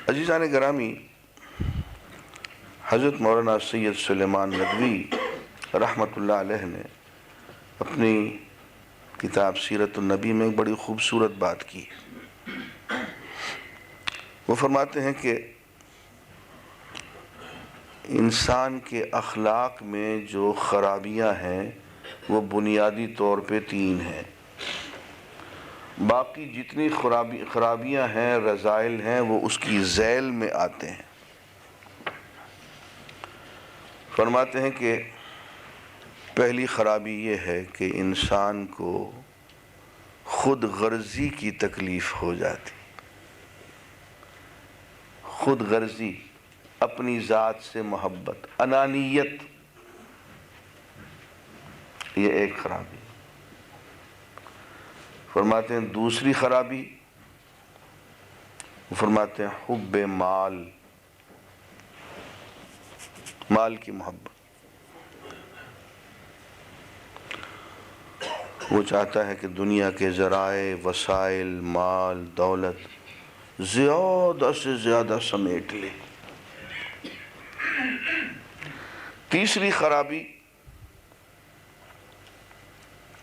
عزیزان گرامی، حضرت مولانا سید سلیمان ندوی رحمۃ اللہ علیہ نے اپنی کتاب سیرت النبی میں ایک بڑی خوبصورت بات کی۔ وہ فرماتے ہیں کہ انسان کے اخلاق میں جو خرابیاں ہیں وہ بنیادی طور پہ 3 ہیں، باقی جتنی خرابیاں ہیں، رذائل ہیں، وہ اس کی ذیل میں آتے ہیں۔ فرماتے ہیں کہ پہلی خرابی یہ ہے کہ انسان کو خود غرضی کی تکلیف ہو جاتی، خود غرضی، اپنی ذات سے محبت، انانیت، یہ ایک خرابی۔ فرماتے ہیں دوسری خرابی، فرماتے ہیں حب مال، مال کی محبت۔ وہ چاہتا ہے کہ دنیا کے ذرائع، وسائل، مال، دولت زیادہ سے زیادہ سمیٹ لے۔ تیسری خرابی،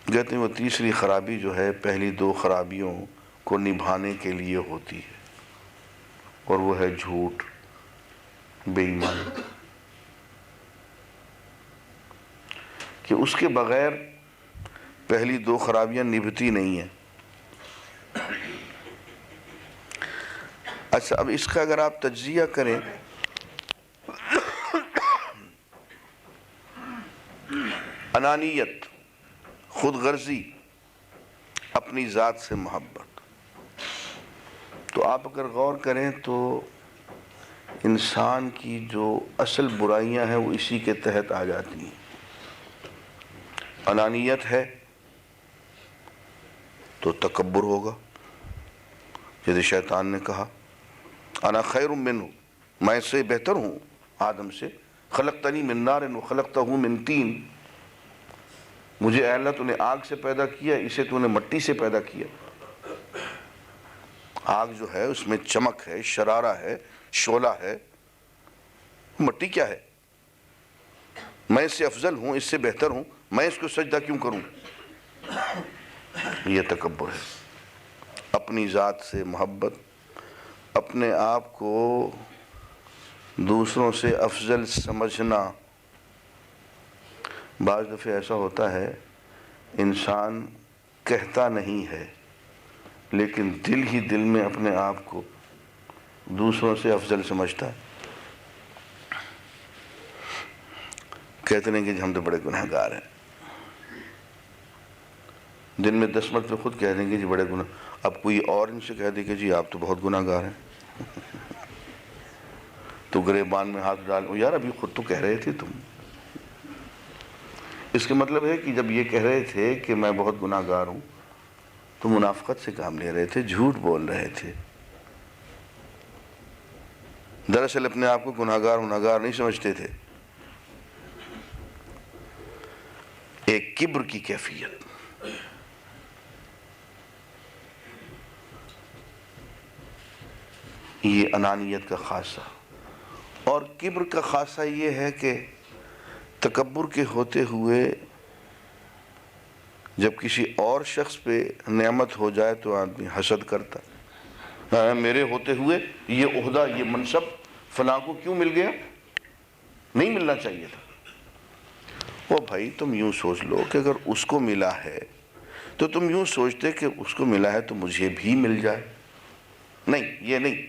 کہتے ہیں وہ تیسری خرابی جو ہے پہلی 2 خرابیوں کو نبھانے کے لیے ہوتی ہے، اور وہ ہے جھوٹ، بے ایمانی، کہ اس کے بغیر پہلی 2 خرابیاں نبھتی نہیں ہیں۔ اچھا، اب اس کا اگر آپ تجزیہ کریں، انانیت، خود غرضی، اپنی ذات سے محبت، تو آپ اگر غور کریں تو انسان کی جو اصل برائیاں ہیں وہ اسی کے تحت آ جاتی ہیں۔ انانیت ہے تو تکبر ہوگا، جیسے شیطان نے کہا انا خیر منہ، میں اس سے بہتر ہوں آدم سے، خلقتنی من نار وخلقتہ من طین، مجھے اے اللہ تو نے آگ سے پیدا کیا، اسے تو نے مٹی سے پیدا کیا۔ آگ جو ہے اس میں چمک ہے، شرارہ ہے، شعلہ ہے، مٹی کیا ہے؟ میں اس سے افضل ہوں، اس سے بہتر ہوں، میں اس کو سجدہ کیوں کروں؟ یہ تکبر ہے، اپنی ذات سے محبت، اپنے آپ کو دوسروں سے افضل سمجھنا۔ بعض دفعہ ایسا ہوتا ہے انسان کہتا نہیں ہے لیکن دل ہی دل میں اپنے آپ کو دوسروں سے افضل سمجھتا ہے۔ کہتے ہیں کہ ہم تو بڑے گناہ گار ہیں، دن میں 10 مرتبہ خود کہہ دیں گے جی بڑے گناہ، اب کوئی اور ان سے کہہ دے کہ جی آپ تو بہت گناہ گار ہیں، تو گریبان میں ہاتھ ڈال، یار ابھی خود تو کہہ رہے تھے تم۔ اس کا مطلب ہے کہ جب یہ کہہ رہے تھے کہ میں بہت گناہ گار ہوں تو منافقت سے کام لے رہے تھے، جھوٹ بول رہے تھے، دراصل اپنے آپ کو گناہ گار نہیں سمجھتے تھے۔ ایک کبر کی کیفیت، یہ انانیت کا خاصہ، اور کبر کا خاصہ یہ ہے کہ تکبر کے ہوتے ہوئے جب کسی اور شخص پہ نعمت ہو جائے تو آدمی حسد کرتا، میرے ہوتے ہوئے یہ عہدہ، یہ منصب فلاں کو کیوں مل گیا؟ نہیں ملنا چاہیے تھا۔ وہ بھائی تم یوں سوچ لو کہ اگر اس کو ملا ہے تو تم یوں سوچتے کہ اس کو ملا ہے تو مجھے بھی مل جائے۔ نہیں، یہ نہیں،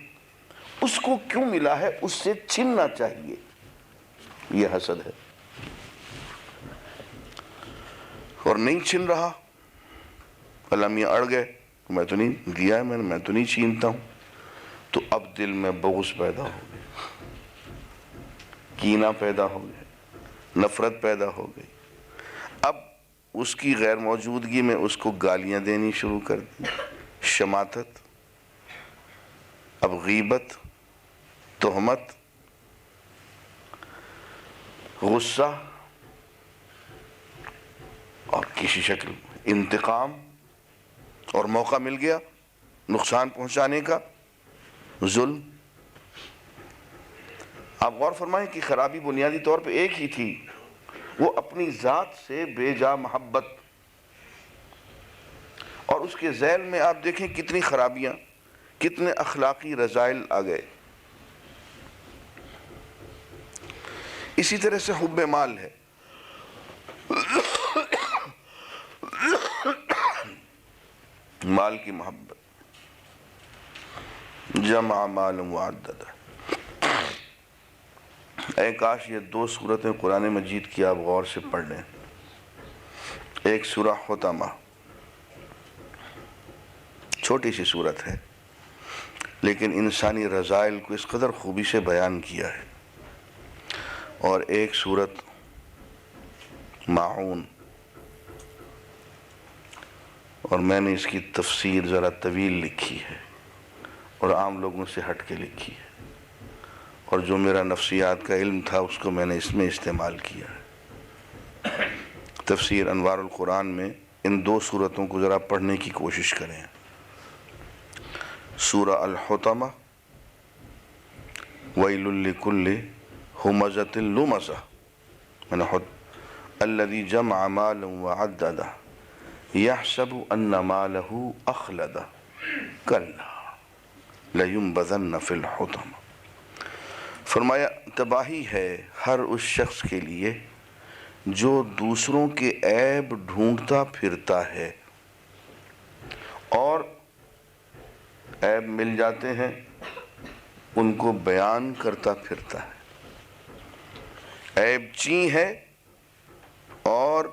اس کو کیوں ملا ہے اس سے چھننا چاہیے، یہ حسد ہے۔ اور نہیں چھن رہا، اللہ میاں اڑ گئے، میں تو نہیں دیا ہے، میں تو نہیں چھینتا ہوں، تو اب دل میں بغض پیدا ہو گیا، کینہ پیدا ہو گیا، نفرت پیدا ہو گئی۔ اب اس کی غیر موجودگی میں اس کو گالیاں دینی شروع کر دی، شماتت، اب غیبت، تہمت، غصہ، اور کسی شکل انتقام، اور موقع مل گیا نقصان پہنچانے کا، ظلم، آپ غور فرمائیں کہ خرابی بنیادی طور پہ ایک ہی تھی، وہ اپنی ذات سے بے جا محبت، اور اس کے ذیل میں آپ دیکھیں کتنی خرابیاں، کتنے اخلاقی رذائل آ گئے۔ اسی طرح سے حب مال ہے، مال کی محبت، جمع مال وعددہ۔ اے کاش یہ دو سورتیں قرآن مجید کی آپ غور سے پڑھ لیں۔ ایک سورہ حطمہ، چھوٹی سی سورت ہے لیکن انسانی رذائل کو اس قدر خوبی سے بیان کیا ہے، اور ایک سورت ماعون، اور میں نے اس کی تفسیر ذرا طویل لکھی ہے اور عام لوگوں سے ہٹ کے لکھی ہے، اور جو میرا نفسیات کا علم تھا اس کو میں نے اس میں استعمال کیا ہے۔ تفسیر انوار القرآن میں ان دو سورتوں کو ذرا پڑھنے کی کوشش کریں۔ سورہ الحطمہ، ویل لکل ہمزۃ لمزہ، الذی جمع مالا وعددہ یحسب ان مالہ اخلدہ کلا لینبذن فی الحطمہ۔ فرمایا تباہی ہے ہر اس شخص کے لیے جو دوسروں کے عیب ڈھونڈتا پھرتا ہے، اور عیب مل جاتے ہیں ان کو بیان کرتا پھرتا ہے۔ عیب چیں ہے اور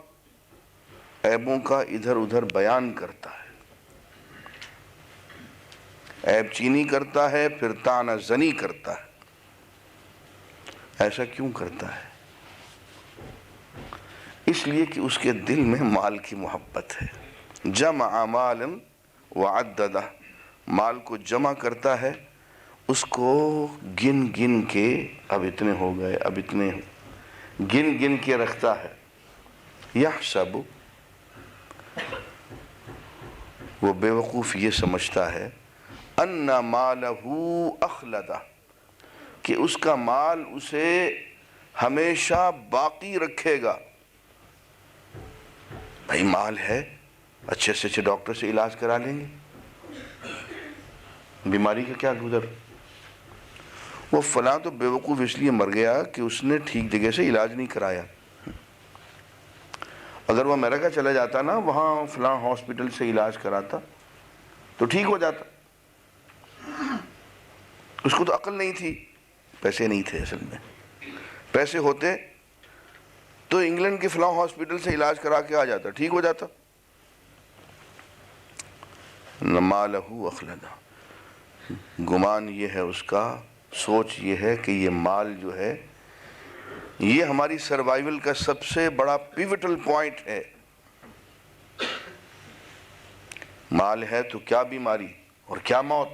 عیبوں کا ادھر ادھر بیان کرتا ہے، عیب چینی کرتا ہے پھر طعنہ زنی کرتا ہے۔ ایسا کیوں کرتا ہے؟ اس لیے کہ اس کے دل میں مال کی محبت ہے۔ جمع مالا وعددہ، مال کو جمع کرتا ہے، اس کو گن گن کے اب اتنے ہو گئے، اب اتنے، گن گن کے رکھتا ہے۔ یحسب، وہ بے وقوف یہ سمجھتا ہے، ان مالہ اخلدہ، کہ اس کا مال اسے ہمیشہ باقی رکھے گا۔ بھائی مال ہے، اچھے سے اچھے ڈاکٹر سے علاج کرا لیں گے، بیماری کا کیا گزر۔ وہ فلاں تو بے وقوف اس لیے مر گیا کہ اس نے ٹھیک جگہ سے علاج نہیں کرایا۔ اگر وہ امریکہ چلا جاتا نا، وہاں فلاں ہاسپٹل سے علاج کراتا تو ٹھیک ہو جاتا۔ اس کو تو عقل نہیں تھی، پیسے نہیں تھے، اصل میں پیسے ہوتے تو انگلینڈ کے فلاں ہاسپٹل سے علاج کرا کے آ جاتا، ٹھیک ہو جاتا۔ مالہ اخلدہ، گمان یہ ہے اس کا، سوچ یہ ہے کہ یہ مال جو ہے یہ ہماری سروائیول کا سب سے بڑا پیوٹل پوائنٹ ہے۔ مال ہے تو کیا بیماری اور کیا موت۔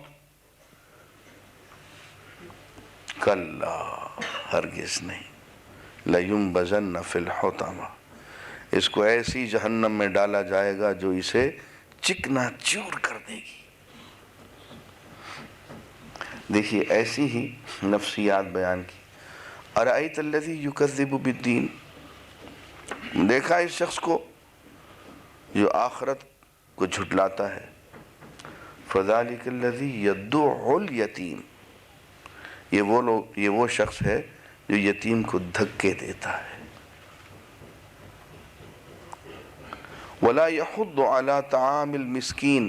کلا، ہرگز نہیں، لَيُنبَذَنَّ فِي الْحُطَمَةِ، اس کو ایسی جہنم میں ڈالا جائے گا جو اسے چکنا چور کر دے گی۔ دیکھیے ایسی ہی نفسیات بیان کی۔ اَرَأَيْتَ الَّذِي يُكَذِّبُ بِالدِّينِ، دیکھا اس شخص کو جو آخرت کو جھٹلاتا ہے۔ فَذَلِكَ الَّذِي يَدُعُّ الْيَتِيمَ، یہ وہ شخص ہے جو یتیم کو دھکے دیتا ہے۔ وَلَا يَحُضُّ عَلَى طَعَامِ الْمِسْكِينِ،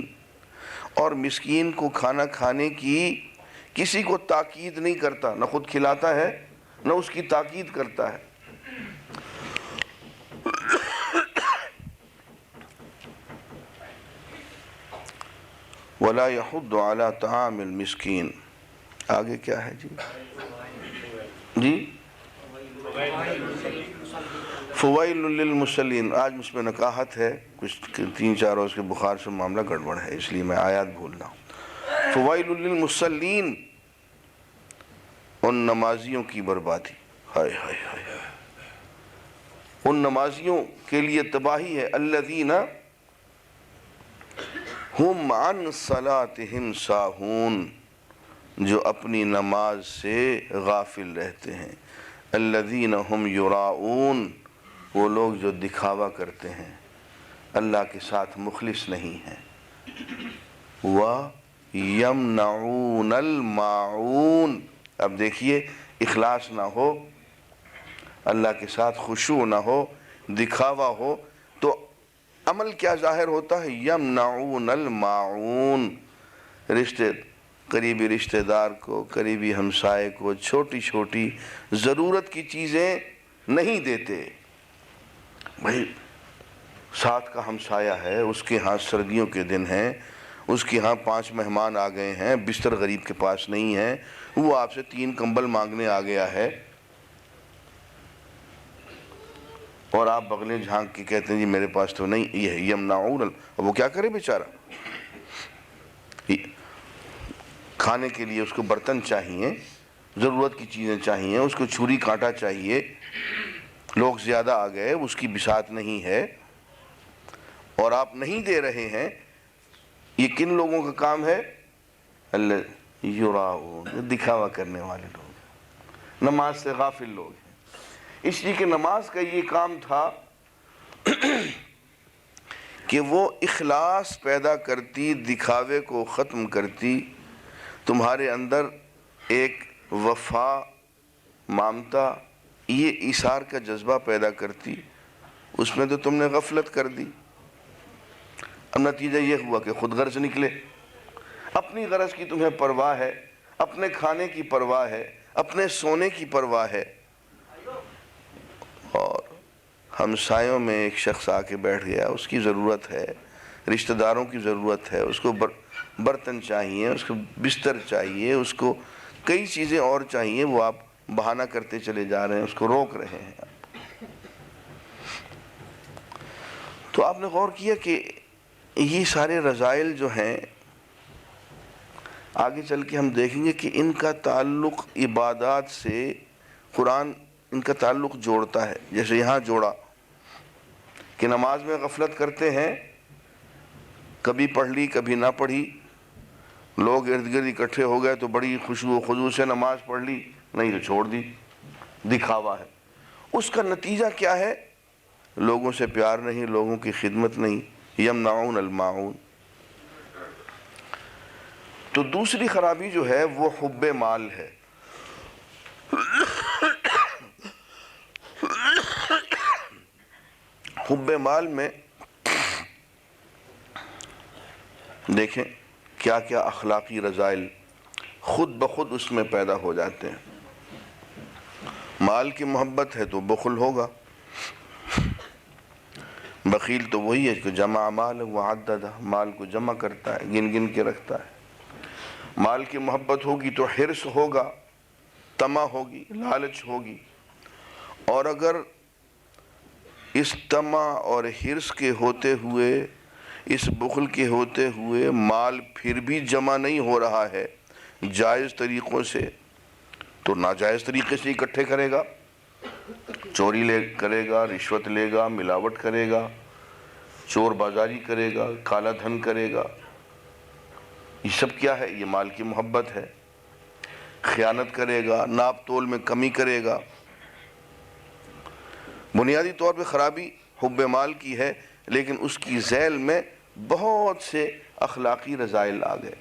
اور مسکین کو کھانا کھانے کی کسی کو تاکید نہیں کرتا، نہ خود کھلاتا ہے نہ اس کی تاکید کرتا ہے۔ وَلَا يَحُضُّ عَلَى طَعَامِ الْمِسْكِينِ، آگے کیا ہے جی؟ فویل للمصلین، آج مجھ پہ نکاہت ہے، کچھ 3-4 روز کے بخار سے معاملہ گڑبڑ ہے، اس لیے میں آیات بھول رہا ہوں۔ فویل للمصلین، ان نمازیوں کی بربادی، ہائے ہائے ہائے، ان نمازیوں کے لیے تباہی ہے، الذین ہم عن صلاتہم ساہون، جو اپنی نماز سے غافل رہتے ہیں۔ الذین هم یراؤون، وہ لوگ جو دکھاوا کرتے ہیں، اللہ کے ساتھ مخلص نہیں ہیں۔ وَيَمْنَعُونَ الْمَاعُونَ، اب دیکھیے اخلاص نہ ہو، اللہ کے ساتھ خشوع نہ ہو، دکھاوا ہو، تو عمل کیا ظاہر ہوتا ہے؟ یمنعون الماعون، قریبی رشتہ دار کو، قریبی ہمسائے کو چھوٹی چھوٹی ضرورت کی چیزیں نہیں دیتے۔ بھائی ساتھ کا ہمسایہ ہے، اس کے ہاں سردیوں کے دن ہیں، اس کے ہاں 5 مہمان آ گئے ہیں، بستر غریب کے پاس نہیں ہے، وہ آپ سے 3 کمبل مانگنے آ گیا ہے، اور آپ بغلیں جھانک کے کہتے ہیں جی میرے پاس تو نہیں، یہ یمنعون، وہ کیا کرے بیچارہ؟ کھانے کے لیے اس کو برتن چاہیے، ضرورت کی چیزیں چاہیے، اس کو چھری کانٹا چاہیے، لوگ زیادہ آ گئے، اس کی بساط نہیں ہے، اور آپ نہیں دے رہے ہیں۔ یہ کن لوگوں کا کام ہے؟ اللہ یراؤون، دکھاوا کرنے والے لوگ، نماز سے غافل لوگ ہیں۔ اس لیے کہ نماز کا یہ کام تھا کہ وہ اخلاص پیدا کرتی، دکھاوے کو ختم کرتی، تمہارے اندر ایک وفا، مامتا، یہ ایثار کا جذبہ پیدا کرتی۔ اس میں تو تم نے غفلت کر دی۔ اب نتیجہ یہ ہوا کہ خود غرض نکلے، اپنی غرض کی تمہیں پرواہ ہے، اپنے کھانے کی پرواہ ہے، اپنے سونے کی پرواہ ہے، اور ہمسایوں میں ایک شخص آ کے بیٹھ گیا، اس کی ضرورت ہے، رشتہ داروں کی ضرورت ہے، اس کو برتن چاہیے، اس کو بستر چاہیے، اس کو کئی چیزیں اور چاہیے، وہ آپ بہانہ کرتے چلے جا رہے ہیں، اس کو روک رہے ہیں۔ تو آپ نے غور کیا کہ یہ سارے رذائل جو ہیں، آگے چل کے ہم دیکھیں گے کہ ان کا تعلق عبادات سے قرآن ان کا تعلق جوڑتا ہے۔ جیسے یہاں جوڑا کہ نماز میں غفلت کرتے ہیں، کبھی پڑھ لی کبھی نہ پڑھی، لوگ ارد گرد اکٹھے ہو گئے تو بڑی خشوع و خضوع سے نماز پڑھ لی، نہیں تو چھوڑ دی، دکھاوا ہے۔ اس کا نتیجہ کیا ہے؟ لوگوں سے پیار نہیں، لوگوں کی خدمت نہیں، یمنعون الماعون۔ تو دوسری خرابی جو ہے وہ حب مال ہے۔ حب مال میں دیکھیں کیا کیا اخلاقی رذائل خود بخود اس میں پیدا ہو جاتے ہیں۔ مال کی محبت ہے تو بخل ہوگا، بخیل تو وہی ہے کہ جمع مال وعددہ، مال کو جمع کرتا ہے، گن گن کے رکھتا ہے۔ مال کی محبت ہوگی تو حرص ہوگا، طمع ہوگی، لالچ ہوگی، اور اگر اس طمع اور حرص کے ہوتے ہوئے، اس بخل کے ہوتے ہوئے مال پھر بھی جمع نہیں ہو رہا ہے جائز طریقوں سے، تو ناجائز طریقے سے اکٹھے کرے گا، چوری کرے گا، رشوت لے گا، ملاوٹ کرے گا، چور بازاری کرے گا، کالا دھن کرے گا۔ یہ سب کیا ہے؟ یہ مال کی محبت ہے۔ خیانت کرے گا، ناپ تول میں کمی کرے گا۔ بنیادی طور پہ خرابی حب مال کی ہے، لیکن اس کی ذیل میں بہت سے اخلاقی رذائل آ گئے۔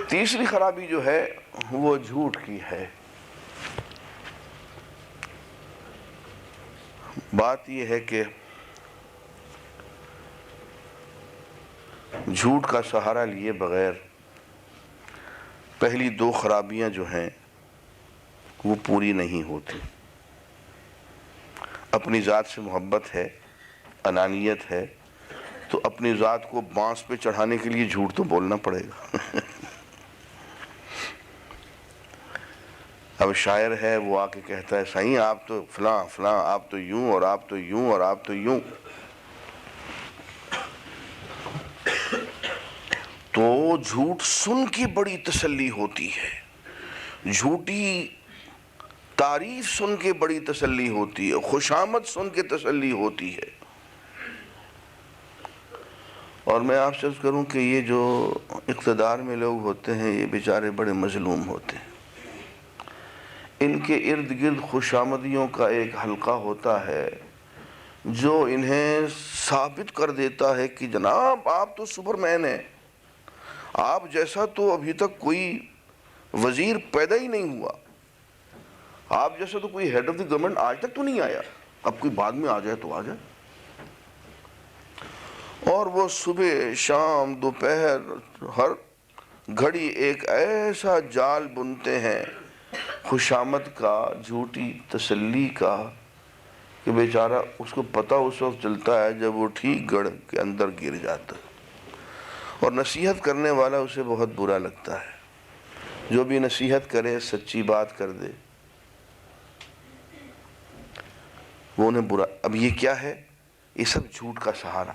تیسری خرابی جو ہے وہ جھوٹ کی ہے۔ بات یہ ہے کہ جھوٹ کا سہارا لیے بغیر پہلی 2 خرابیاں جو ہیں وہ پوری نہیں ہوتی۔ اپنی ذات سے محبت ہے، انانیت ہے، تو اپنی ذات کو بانس پہ چڑھانے کے لیے جھوٹ تو بولنا پڑے گا۔ اب شاعر ہے وہ آ کے کہتا ہے سائیں آپ تو فلاں فلاں، آپ تو یوں اور آپ تو یوں اور آپ تو یوں، تو جھوٹ سن کے بڑی تسلی ہوتی ہے، جھوٹی تعریف سن کے بڑی تسلی ہوتی ہے، خوشامد سن کے تسلی ہوتی ہے، اور میں آپ سے عرض کروں کہ یہ جو اقتدار میں لوگ ہوتے ہیں یہ بیچارے بڑے مظلوم ہوتے ہیں. ان کے ارد گرد خوشامدیوں کا ایک حلقہ ہوتا ہے جو انہیں ثابت کر دیتا ہے کہ جناب آپ تو سپر مین ہیں، آپ جیسا تو ابھی تک کوئی وزیر پیدا ہی نہیں ہوا، آپ جیسا تو کوئی ہیڈ آف دی گورنمنٹ آج تک تو نہیں آیا، اب کوئی بعد میں آ جائے تو آ جائے. اور وہ صبح شام دوپہر ہر گھڑی ایک ایسا جال بنتے ہیں خوشامد کا، جھوٹی تسلی کا، کہ بیچارہ اس کو پتہ اس وقت چلتا ہے جب وہ ٹھیک گڑھ کے اندر گر جاتا ہے. اور نصیحت کرنے والا اسے بہت برا لگتا ہے. جو بھی نصیحت کرے سچی بات کر دے وہ انہیں برا. اب یہ کیا ہے؟ یہ سب جھوٹ کا سہارا.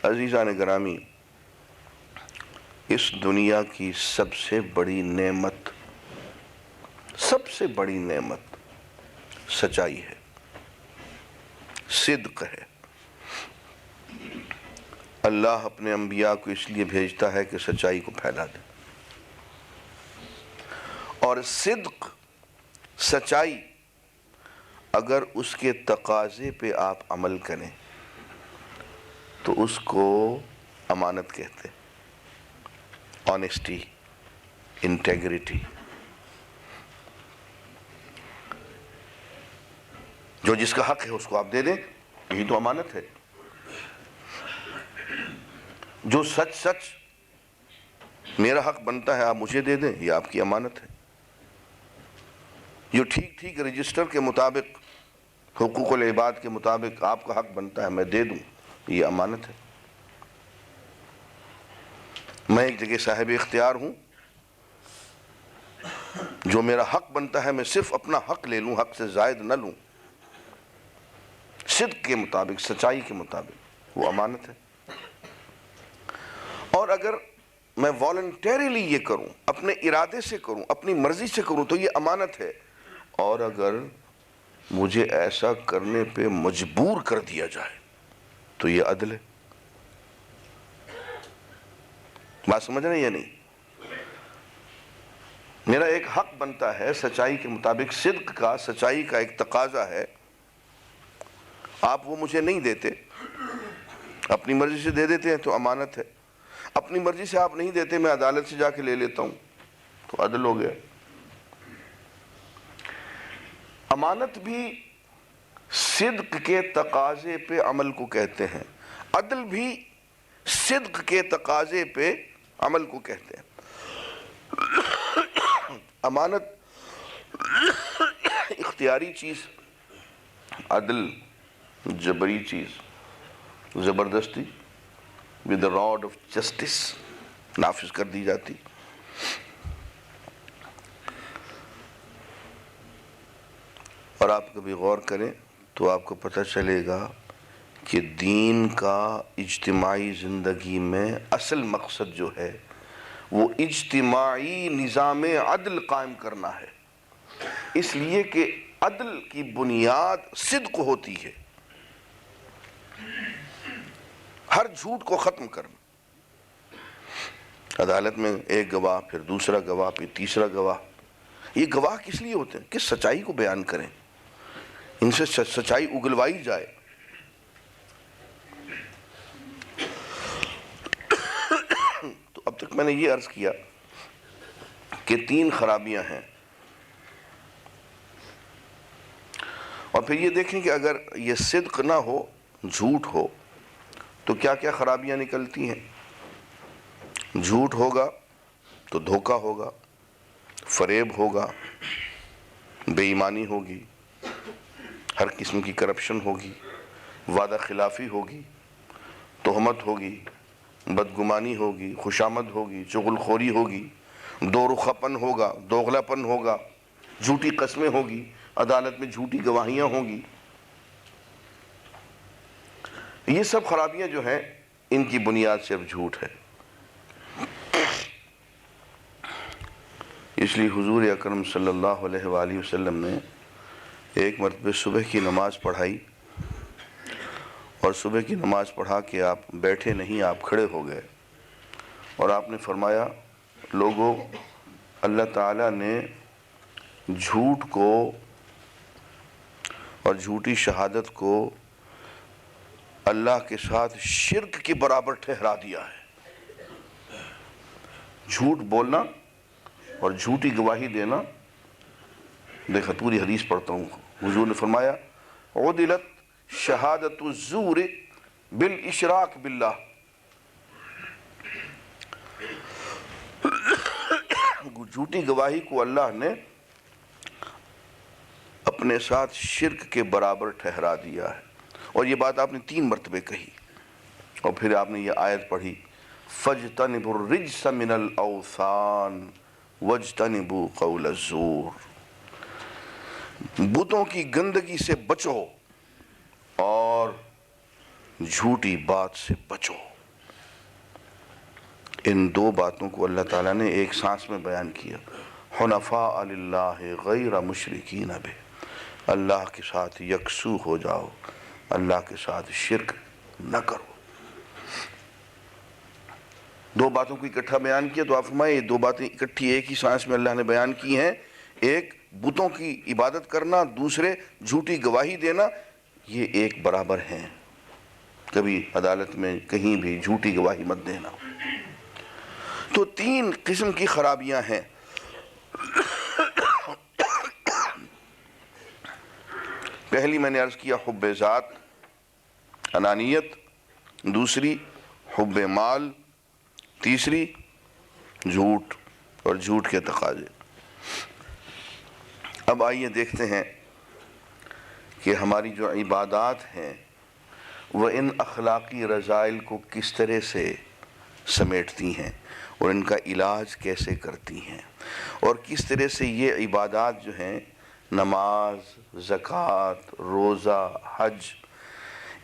عزیزان گرامی، اس دنیا کی سب سے بڑی نعمت، سب سے بڑی نعمت سچائی ہے، صدق ہے. اللہ اپنے انبیاء کو اس لیے بھیجتا ہے کہ سچائی کو پھیلا دے. اور صدق، سچائی، اگر اس کے تقاضے پہ آپ عمل کریں تو اس کو امانت کہتے ہیں. Honesty, integrity. جو جس کا حق ہے اس کو آپ دے دیں، یہی تو امانت ہے. جو سچ سچ میرا حق بنتا ہے آپ مجھے دے دیں، یہ آپ کی امانت ہے. جو ٹھیک ٹھیک رجسٹر کے مطابق، حقوق العباد کے مطابق آپ کا حق بنتا ہے میں دے دوں، یہ امانت ہے. میں ایک جگہ صاحب اختیار ہوں، جو میرا حق بنتا ہے میں صرف اپنا حق لے لوں، حق سے زائد نہ لوں، صدق کے مطابق، سچائی کے مطابق، وہ امانت ہے. اور اگر میں والنٹیریلی یہ کروں، اپنے ارادے سے کروں، اپنی مرضی سے کروں تو یہ امانت ہے. اور اگر مجھے ایسا کرنے پہ مجبور کر دیا جائے تو یہ عدل ہے. بات سمجھ رہے ہیں یا نہیں؟ میرا ایک حق بنتا ہے سچائی کے مطابق، صدق کا، سچائی کا ایک تقاضا ہے، آپ وہ مجھے نہیں دیتے، اپنی مرضی سے دے دیتے ہیں تو امانت ہے. اپنی مرضی سے آپ نہیں دیتے، میں عدالت سے جا کے لے لیتا ہوں تو عدل ہو گیا. امانت بھی صدق کے تقاضے پہ عمل کو کہتے ہیں، عدل بھی صدق کے تقاضے پہ عمل کو کہتے ہیں. امانت اختیاری چیز، عدل جبری چیز، زبردستی with the rod of justice نافذ کر دی جاتی. اور آپ کبھی غور کریں تو آپ کو پتہ چلے گا کہ دین کا اجتماعی زندگی میں اصل مقصد جو ہے وہ اجتماعی نظام عدل قائم کرنا ہے. اس لیے کہ عدل کی بنیاد صدق ہوتی ہے، ہر جھوٹ کو ختم کرنا. عدالت میں ایک گواہ، پھر دوسرا گواہ، پھر تیسرا گواہ. یہ گواہ کس لیے ہوتے ہیں؟ کہ سچائی کو بیان کریں، ان سے سچائی اگلوائی جائے. تو اب تک میں نے یہ عرض کیا کہ 3 خرابیاں ہیں. اور پھر یہ دیکھیں کہ اگر یہ صدق نہ ہو، جھوٹ ہو، تو کیا کیا خرابیاں نکلتی ہیں. جھوٹ ہوگا تو دھوکہ ہوگا، فریب ہوگا، بے ایمانی ہوگی، ہر قسم کی کرپشن ہوگی، وعدہ خلافی ہوگی، تہمت ہوگی، بدگمانی ہوگی، خوشامد ہوگی، چغل خوری ہوگی، دو رخاپن ہوگا، دوغلاپن ہوگا، جھوٹی قسمیں ہوگی، عدالت میں جھوٹی گواہیاں ہوں گی. یہ سب خرابیاں جو ہیں ان کی بنیاد صرف جھوٹ ہے. اس لیے حضور اکرم صلی اللہ علیہ وآلہ وسلم نے ایک مرتبہ صبح کی نماز پڑھائی، اور صبح کی نماز پڑھا کے آپ بیٹھے نہیں، آپ کھڑے ہو گئے، اور آپ نے فرمایا لوگوں، اللہ تعالیٰ نے جھوٹ کو اور جھوٹی شہادت کو اللہ کے ساتھ شرک کے برابر ٹھہرا دیا ہے۔ جھوٹ بولنا اور جھوٹی گواہی دینا، دیکھا پوری حدیث پڑھتا ہوں، حضور نے فرمایا عدلت شہادت الزور بالاشراک باللہ، جھوٹی گواہی کو اللہ نے اپنے ساتھ شرک کے برابر ٹھہرا دیا ہے۔ اور یہ بات آپ نے 3 مرتبہ کہی، اور پھر آپ نے یہ آیت پڑھی فَاجْتَنِبُوا الرِّجْسَ مِنَ الْأَوْثَانِ وَاجْتَنِبُوا قَوْلَ الزُّورِ، بتوں کی گندگی سے بچو اور جھوٹی بات سے بچو۔ ان 2 باتوں کو اللہ تعالیٰ نے ایک سانس میں بیان کیا، حنفاء للہ غیر مشرکین بہ، اللہ کے ساتھ یکسو ہو جاؤ، اللہ کے ساتھ شرک نہ کرو۔ 2 باتوں کو اکٹھا بیان کیا تو آپ فرمائے یہ 2 باتیں اکٹھی ایک ہی سانس میں اللہ نے بیان کی ہیں، ایک بتوں کی عبادت کرنا، دوسرے جھوٹی گواہی دینا، یہ ایک برابر ہیں، کبھی عدالت میں کہیں بھی جھوٹی گواہی مت دینا۔ تو 3 قسم کی خرابیاں ہیں۔ پہلی میں نے عرض کیا حب ذات، انانیت، دوسری حب مال، تیسری جھوٹ اور جھوٹ کے تقاضے۔ اب آئیے دیکھتے ہیں کہ ہماری جو عبادات ہیں وہ ان اخلاقی رذائل کو کس طرح سے سمیٹتی ہیں اور ان کا علاج کیسے کرتی ہیں، اور کس طرح سے یہ عبادات جو ہیں نماز، زکوٰۃ، روزہ، حج،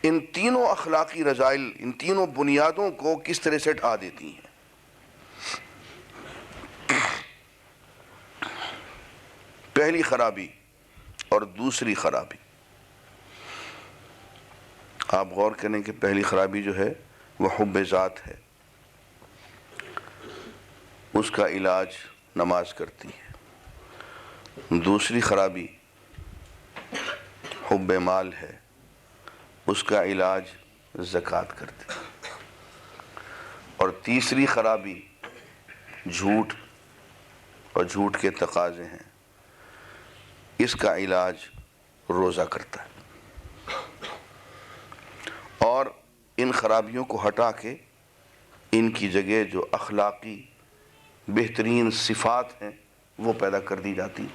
ان تینوں اخلاقی رذائل، ان تینوں بنیادوں کو کس طرح سے ڈھا دیتی ہیں۔ پہلی خرابی اور دوسری خرابی، آپ غور کریں کہ پہلی خرابی جو ہے وہ حب ذات ہے، اس کا علاج نماز کرتی ہے۔ دوسری خرابی حب مال ہے، اس کا علاج زکوٰۃ کرتی ہے۔ اور تیسری خرابی جھوٹ اور جھوٹ کے تقاضے ہیں، اس کا علاج روزہ کرتا ہے۔ اور ان خرابیوں کو ہٹا کے ان کی جگہ جو اخلاقی بہترین صفات ہیں وہ پیدا کر دی جاتی۔